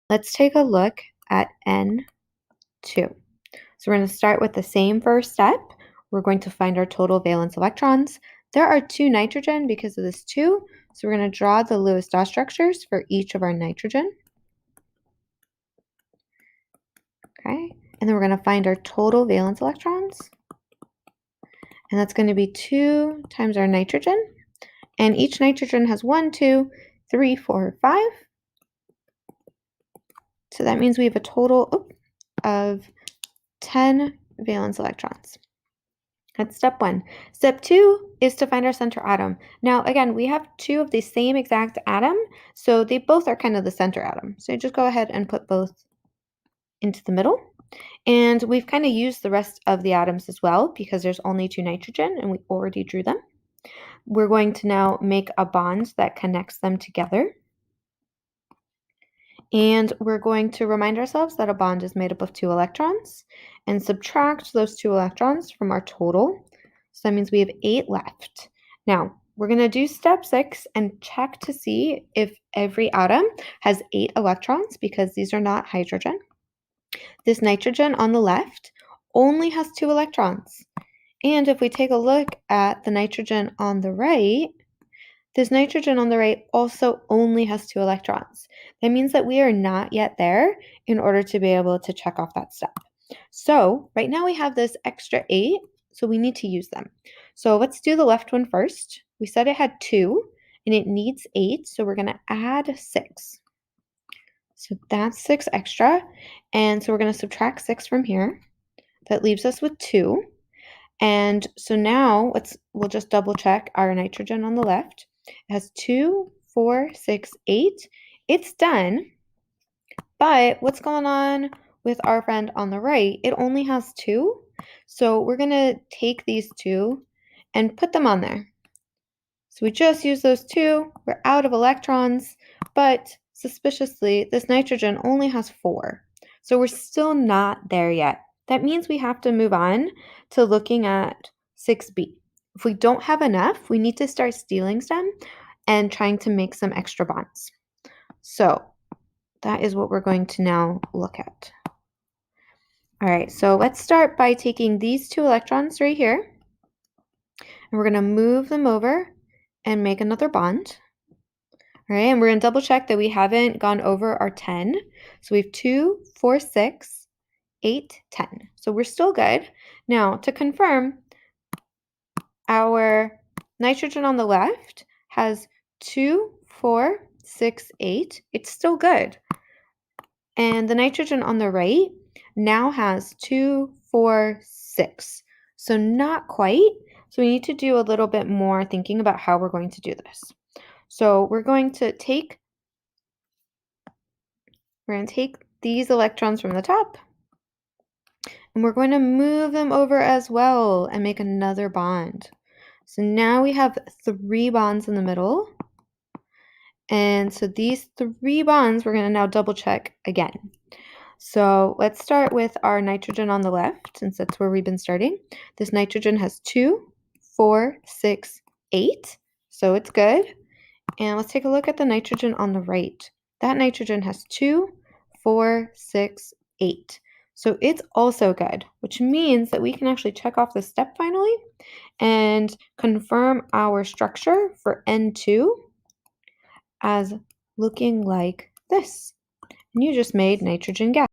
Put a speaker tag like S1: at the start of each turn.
S1: Let's take a look at N2. So we're going to start with the same first step. We're going to find our total valence electrons. There are 2 nitrogen because of this 2, so we're going to draw the Lewis dot structures for each of our nitrogen. Okay, and then we're going to find our total valence electrons. And that's going to be 2 times our nitrogen. And each nitrogen has 1, 2, 3, 4, 5. So that means we have a total of 10 valence electrons. That's step 1. Step 2 is to find our center atom. Now, again, we have 2 of the same exact atom, so they both are kind of the center atom. So just go ahead and put both into the middle. And we've kind of used the rest of the atoms as well because there's only 2 nitrogen and we already drew them. We're going to now make a bond that connects them together. And we're going to remind ourselves that a bond is made up of 2 electrons and subtract those 2 electrons from our total. So that means we have 8 left. Now, we're going to do step 6 and check to see if every atom has 8 electrons because these are not hydrogen. This nitrogen on the left only has 2 electrons. And if we take a look at the nitrogen on the right, this nitrogen on the right also only has 2 electrons. That means that we are not yet there in order to be able to check off that step. So right now we have this extra 8, so we need to use them. So let's do the left one first. We said it had 2 and it needs 8, so we're going to add 6. So that's 6 extra, and so we're going to subtract 6 from here. That leaves us with 2. And so now we'll just double check our nitrogen on the left. It has 2, 4, 6, 8. It's done. But what's going on with our friend on the right? It only has 2. So we're going to take these 2 and put them on there. So we just use those 2. We're out of electrons, but suspiciously, this nitrogen only has 4. So we're still not there yet. That means we have to move on to looking at 6b. If we don't have enough, we need to start stealing some and trying to make some extra bonds. So that is what we're going to now look at. All right, so let's start by taking these 2 electrons right here, and we're going to move them over and make another bond. All right, and we're going to double check that we haven't gone over our 10. So we have 2, 4, 6, 8, 10. So we're still good. Now, to confirm, our nitrogen on the left has 2, 4, 6, 8. It's still good. And the nitrogen on the right now has 2, 4, 6. So not quite. So we need to do a little bit more thinking about how we're going to do this. So we're going to take these electrons from the top, and we're going to move them over as well and make another bond. So now we have 3 bonds in the middle. And so these 3 bonds, we're going to now double check again. So let's start with our nitrogen on the left, since that's where we've been starting. This nitrogen has 2, 4, 6, 8. So it's good. And let's take a look at the nitrogen on the right. That nitrogen has 2, 4, 6, 8. So it's also good, which means that we can actually check off the step finally and confirm our structure for N2 as looking like this. And you just made nitrogen gas.